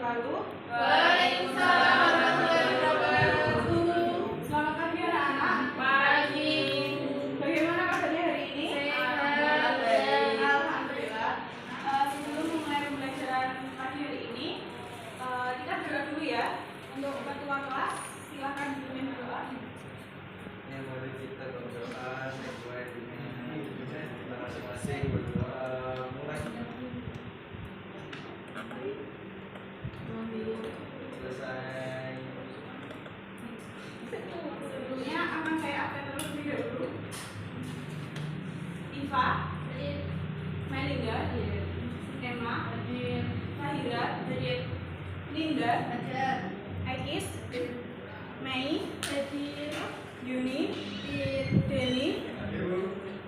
wabarakatuh. Waalaikumsalam warahmatullahi wabarakatuh. Selamat pagi anak-anak. Pagi. Bagaimana kabarnya hari ini? Sehat. Alhamdulillah. Sebelum memulai pembelajaran pagi hari ini, kita berdoa dulu ya. Untuk ketua kelas, silakan dipimpin berdoa. Yang mari kita berdoa sesuai dengan kita masing-masing berdoa mulai selesai. Sebelumnya akan saya update terlebih dahulu. Iva, Melinda, Emma, Fahira, Linda, Aikis, Mei, Yuni, Deni,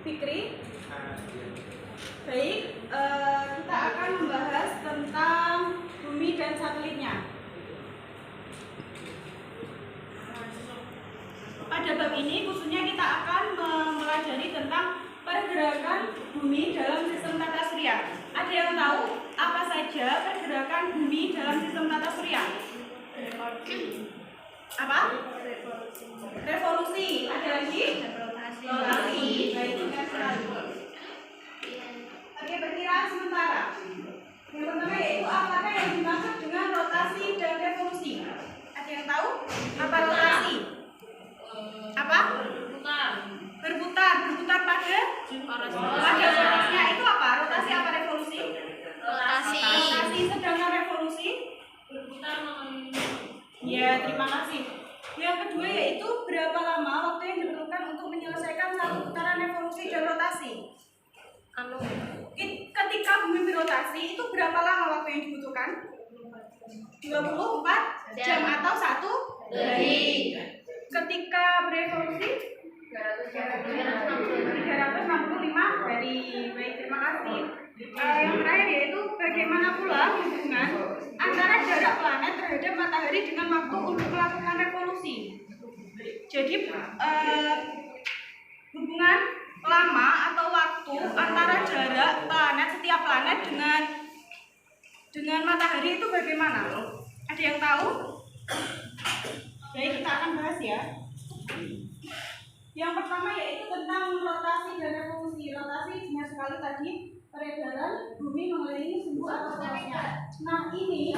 Fikri. Baik, kita akan membahas tentang bumi dan satelitnya. Pada bab ini khususnya kita akan mempelajari tentang pergerakan bumi dalam sistem tata surya. Ada yang tahu apa saja pergerakan bumi dalam sistem tata surya? Apa? Revolusi. Ada lagi? Rotasi. Baik, dengan selalu. Oke, perkiraan sementara. Yang pertama yaitu apakah yang dimaksud dengan rotasi dan revolusi? Ada yang tahu? Apa rotasi? Apa? Berputar pada porosnya. Itu apa? Rotasi apa revolusi? Rotasi. Sedangkan revolusi? Ya, terima kasih. Yang kedua yaitu berapa lama waktu yang diperlukan untuk menyelesaikan satu putaran revolusi dan rotasi? Ketika bumi berotasi itu berapa lama waktu yang dibutuhkan? 24 jam atau 1 hari. Ketika berevolusi 365 hari. Baik, terima kasih. Yang terakhir yaitu bagaimana pula hubungan antara jarak planet terhadap matahari dengan waktu untuk melakukan revolusi. Jadi hubungan lama atau waktu antara jarak setiap planet dengan matahari itu bagaimana? Ada yang tahu? Baik, kita akan bahas ya. Yang pertama yaitu tentang rotasi dan revolusi. Rotasi banyak sekali tadi peredaran bumi mengelilingi sumbu atau porosnya. Nah, ini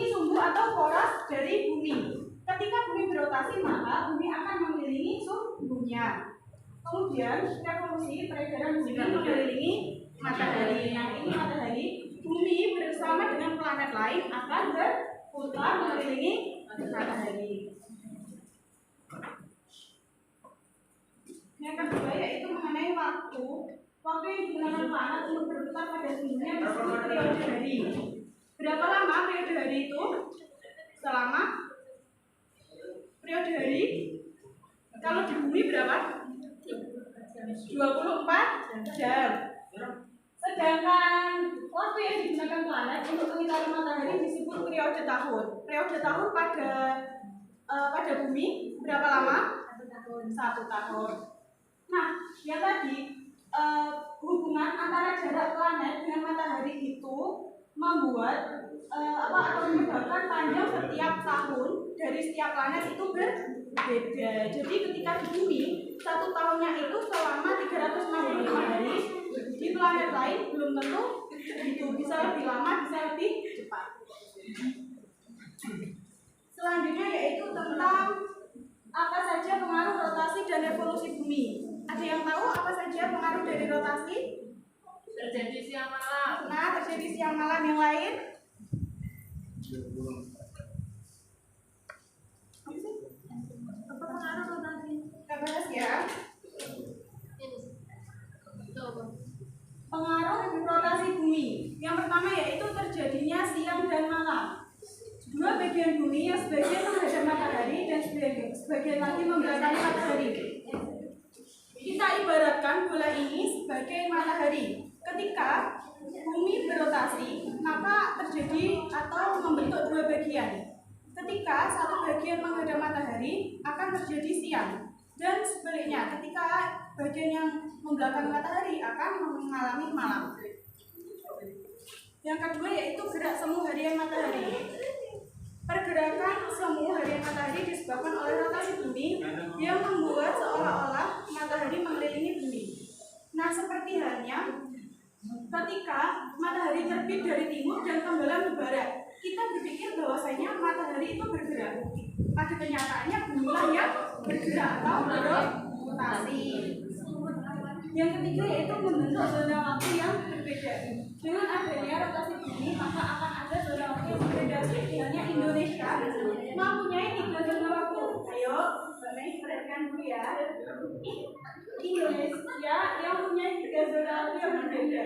sumbu atau poros dari bumi. Ketika bumi berotasi maka bumi akan mengelilingi sumbunya. Kemudian revolusi peredaran bumi mengelilingi matahari. Nah, ini matahari. Bumi bersama dengan planet lain akan berputar mengelilingi matahari. Yang kedua yaitu mengenai waktu. Waktu yang digunakan planet untuk berputar pada sumbunya disebut periode hari. Berapa lama periode hari itu? Selama periode hari kalau di bumi berapa? 24 jam. Sedangkan waktu yang digunakan planet untuk mengitari matahari disebut periode tahun. Periode tahun pada bumi berapa lama? 1 tahun. Nah, yang tadi hubungan antara jarak planet dengan matahari itu membuat atau menyebabkan panjang setiap tahun dari setiap planet itu berbeda. Jadi ketika di bumi 1 tahunnya itu selama 365 hari, di planet lain belum tentu itu bisa lebih lama, bisa lebih cepat. Selanjutnya yaitu tentang apa saja pengaruh rotasi dan revolusi bumi. Ada yang tahu apa saja pengaruh dari rotasi? Terjadi siang malam. Nah, terjadi siang malam. Yang lain? Apa pengaruh rotasi? Kita bahas ya. Pengaruh rotasi bumi. Yang pertama yaitu terjadinya siang dan malam. Dua bagian bumi yang sebagian menghadap matahari dan sebagian lagi membelakangi matahari. Kita ibaratkan bola ini sebagai matahari. Ketika bumi berotasi, maka terjadi atau membentuk dua bagian. Ketika satu bagian menghadap matahari, akan terjadi siang. Dan sebaliknya, ketika bagian yang membelakangi matahari akan mengalami malam. Yang kedua yaitu gerak semu harian matahari. dari timur dan tenggelam di barat. Kita berpikir bahwasanya matahari itu bergerak. Pada kenyataannya bumi lah yang bergerak atau berotasi. Yang ketiga yaitu membentuk zona waktu yang berbeda. Dengan adanya rotasi bumi, maka akan ada zona waktu yang berbeda. Misalnya Indonesia mempunyai 3 zona waktu. Ayo, Mbak perhatikan dulu ya. Indonesia yang mempunyai 3 zona waktu yang berbeda.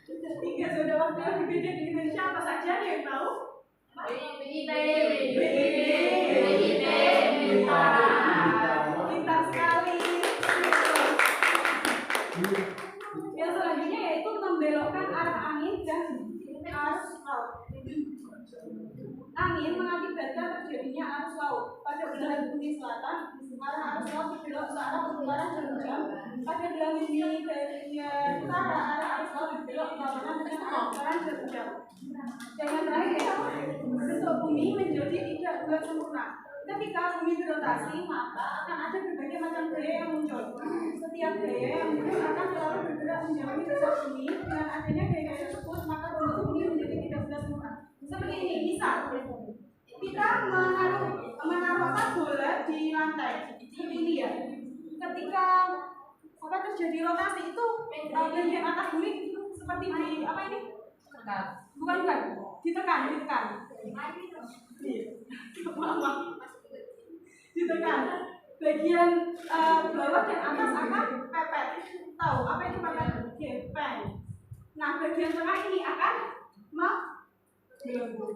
3 zona waktu yang berbeda di Indonesia apa saja yang tahu? Pintar sekali. Yang selanjutnya yaitu membelokkan arah angin dan arus laut. Angin mengakibatkan terjadinya arus laut. Pada belahan bumi selatan, arah arus laut berbelok ke arah utara jarum jam. Pada belahan bumi bagian utara, arah arus laut berbelok ke berlawanan dengan arah utara jarum jam. Dan yang terakhir, bentuk bumi menjadi tidak bulat sempurna. Ketika bumi berotasi, maka akan ada berbagai macam gaya yang muncul. Setiap gaya yang muncul akan selalu bergerak menjauhi dasar bumi. Dengan adanya gaya tersebut, maka bentuk bumi menjadi tidak bulat sempurna. Seperti ini, misal kita menaruhkan bola di lantai, seperti ini ya. Ketika terjadi rotasi itu bagian atas bumi seperti di apa ini? Bukan, ditekan. Ditekan. Bagian bawah dan atas akan pepet. Tahu apa itu pepet? Gepeng. Nah, bagian tengah ini akan membelenggu.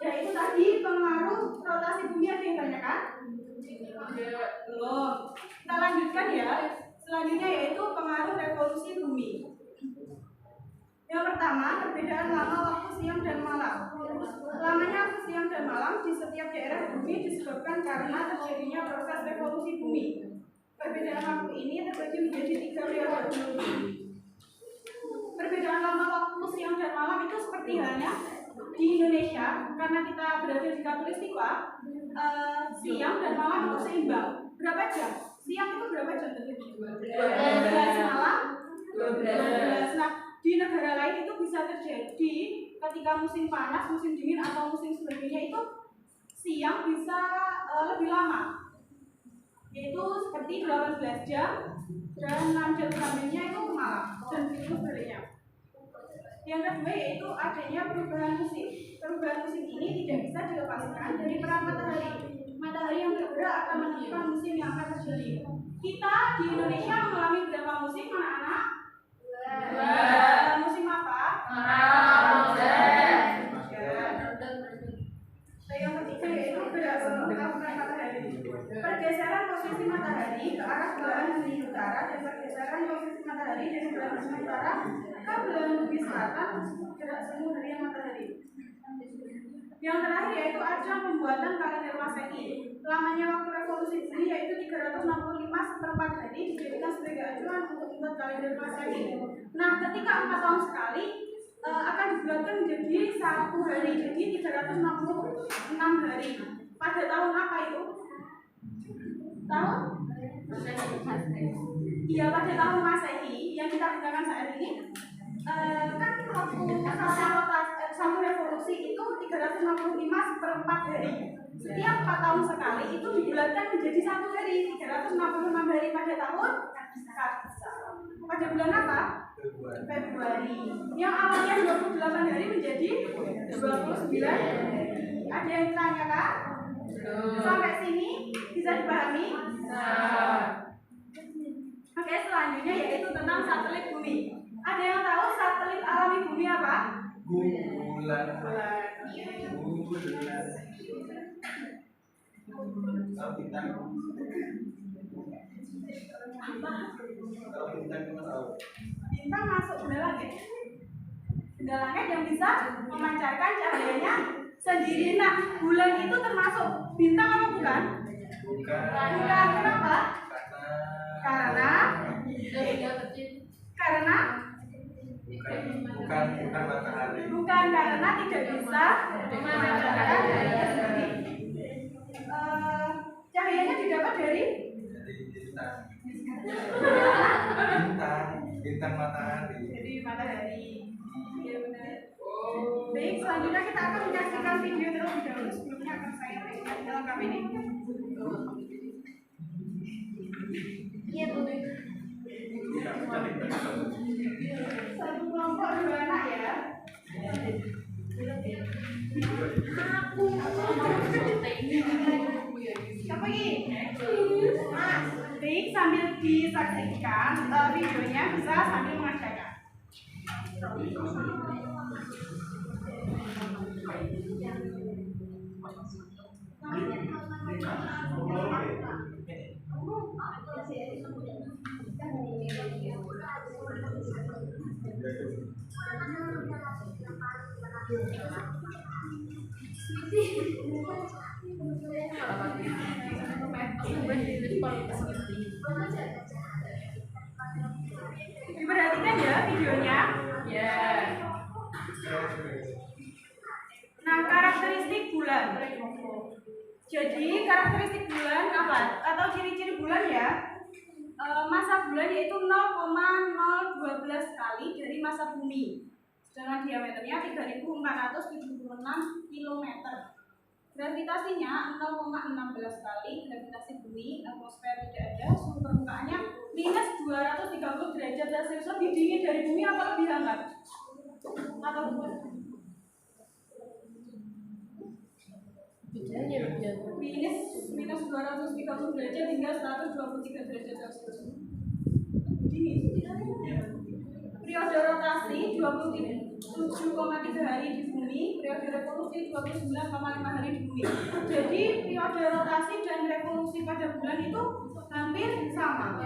Ya itu tadi pengaruh rotasi bumi. Ada yang tanyakan? Belum. Kita lanjutkan ya. Selanjutnya yaitu pengaruh revolusi bumi. Yang pertama, perbedaan lama waktu siang dan malam. Lamanya waktu siang dan malam di setiap daerah bumi disebabkan karena terjadinya proses revolusi bumi. Perbedaan waktu ini terbagi menjadi 3 periode. Perbedaan lama waktu siang dan malam itu seperti halnya di Indonesia, karena kita berada di Katulistiwa, siang dan malam itu seimbang. Berapa jam? Siang itu berapa jam? 12, malam 12. Nah, di negara lain itu bisa terjadi ketika musim panas, musim dingin atau musim sebagainya itu siang bisa lebih lama, yaitu seperti 18 jam dan 6 jam selanjutnya itu malam dan begitu sebaliknya. Yang kedua yaitu adanya perubahan musim. Perubahan musim ini tidak bisa dilepaskan dari peran matahari. Matahari yang bergerak akan menentukan musim yang akan terjadi. Kita di Indonesia mengalami berapa musim, anak-anak? Musim apa? Yang ketiga yaitu perubahan matahari. Pergeseran posisi matahari ke arah belahan bumi utara dan pergeseran posisi matahari dari belahan bumi utara ke belahan bumi selatan gerak semu harian matahari. Yang terakhir yaitu ajang pembuatan kalender Masehi. Lamanya waktu revolusi bumi yaitu 365/4 hari dijadikan sebagai acuan untuk membuat kalender Masehi. Nah, ketika 4 tahun sekali akan dibulatkan menjadi 1 hari, jadi 366 hari. Pada tahun apa itu? Tahun? Iya, pada tahun Masehi yang kita gunakan saat ini. Kan waktu satu revolusi itu 365/4 hari. Setiap 4 tahun sekali itu dibulatkan menjadi 1 hari, 366 hari pada tahun pada bulan apa? Februari. Yang awalnya 28 hari menjadi 29 hari. Ada yang ditanyakan? Sampai sini bisa dipahami? Oke, selanjutnya yaitu tentang satelit bumi. Ada yang tahu satelit alami bumi apa? Bulan. Bintang masuk benda langit. Benda langit yang bisa memancarkan cahayanya sendiri. Nah, bulan itu termasuk bintang apa bukan? Bukan. Kenapa? Karena bukan matahari. Bukan karena tidak bisa memancarkan cahayanya sendiri. Cahayanya didapat dari Bintang matahari. Jadi matahari. Baik, selanjutnya kita akan menyaksikan video terlebih dahulu. Sebelumnya akan saya berikan dalam ini. Iya, Bu. Satu kelompok 2 anak ya. Siapa ini? Mas. Baik, sambil disaksikan videonya bisa sambil mengajarkan. Diperhatikan ya videonya. Ya. Nah, karakteristik bulan. Jadi karakteristik bulan apa? Atau ciri-ciri bulan ya? Masa bulan yaitu 0,012 kali dari masa bumi. Dengan diameternya 3.476 km. Gravitasinya 0,16 kali gravitasi bumi, atmosfer tidak ada, suhu permukaannya minus 230 derajat Celcius. Lebih dingin dari bumi atau lebih hangat? Atau bukan? minus 230 derajat hingga 123 derajat Celcius. Dingin. Periode rotasi 27,3 hari di bumi, periode revolusi 29,5 hari di bumi. Jadi periode rotasi dan revolusi pada bulan itu hampir sama.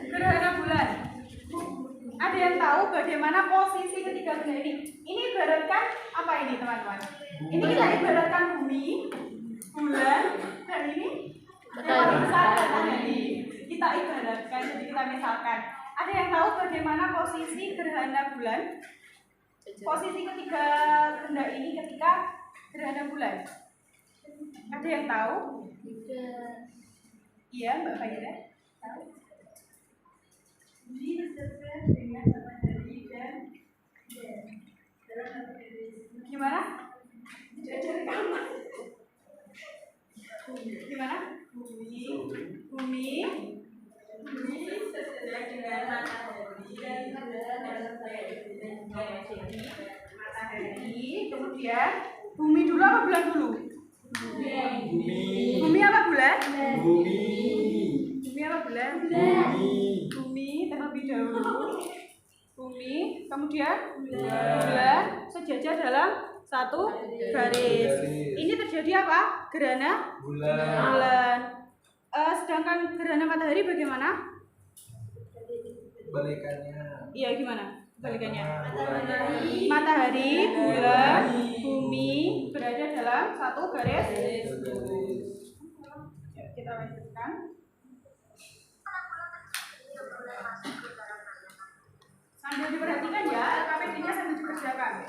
Gerhana bulan. Ada yang tahu bagaimana posisi ketiga benda ini? Ini ibaratkan apa ini teman-teman? Ini kita ibaratkan bumi, bulan, dan ini matahari. Kita ibaratkan, jadi kita misalkan. Ada yang tahu bagaimana posisi gerhana bulan? Posisi ketiga benda ini ketika gerhana bulan. Ada yang tahu? Iya, Mbak Fahira. Tahu? Ini tersebar dengan matahari dan gimana? Gimana? Bumi tersebar dengan matahari dan matahari. Kemudian bumi dulu apa bulan dulu? Bumi apa bulan? Bumi apa bulan? Bumi terlebih dahulu. Bumi, kemudian bulan sejajar dalam satu garis. Ini terjadi apa? Gerhana bulan. Sedangkan gerhana matahari bagaimana? Balikannya. Iya, gimana? Balikannya. Matahari, bulan, bumi berada dalam satu garis. Kita lanjutkan. Sambil diperhatikan ya, LKPD-nya sambil dikerjakan.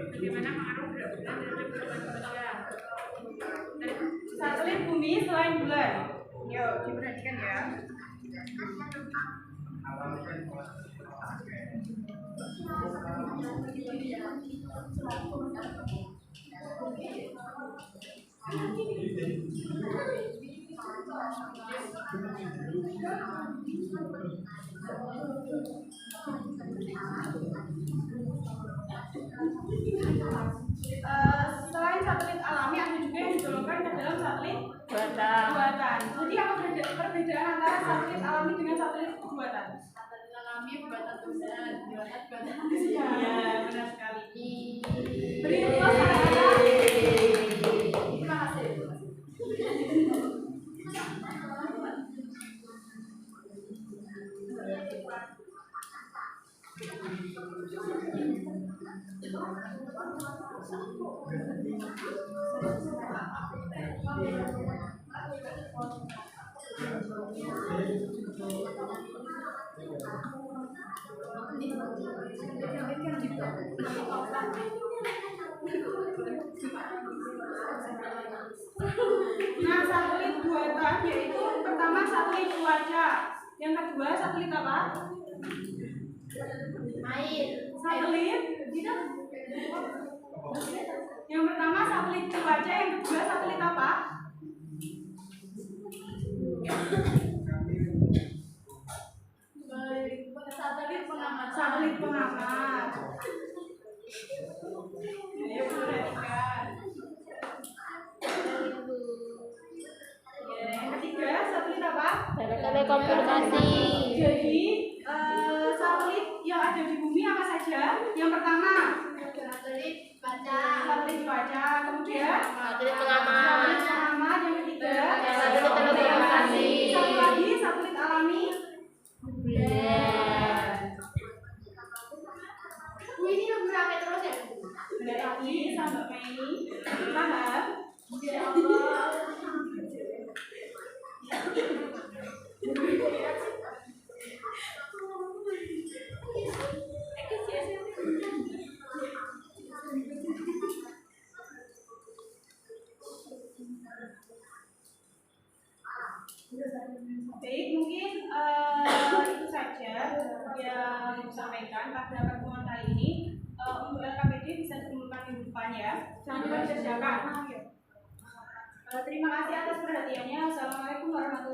Bagaimana pengaruh berat-berat terhadap kehidupan manusia? Satelit bumi selain bulan. Yuk, diperhatikan ya. Selain satelit alami ada juga yang digolongkan ke dalam satelit buatan. Jadi apa perbedaan antara satelit alami dengan satelit buatan? Satelit alami buatan Tuhan, buatan manusia. Ya, benar sekali. Beri tepuk tangan. Terima kasih. Nah, satelit buatan yaitu pertama satelit cuaca, yang kedua satelit apa? Air. Satelit tidak. Yang pertama satelit cuaca, yang kedua satelit apa? Satelit pengamat. Satelit pengamat. Ayo perhatikan. Yang ketiga satelit apa? Telekomunikasi. Jadi satelit yang ada di bumi apa saja? Yang pertama Satelit baca. satelit cuaca, kemudian Satelit pengamat. satelit pengamat, yang ketiga Satelit telekomunikasi. satu lagi satelit alami. Bu, ini lagu sampai terus ya? Dari lagi sampai Mei. Paham? Ya Allah. Baik, mungkin itu saja yang disampaikan pada pertemuan kali ini. Untuk LKPD bisa dikumpulkan minggu depan ya. Jangan lupa dikerjakan. Terima kasih atas perhatiannya. Assalamualaikum warahmatullahi wabarakatuh.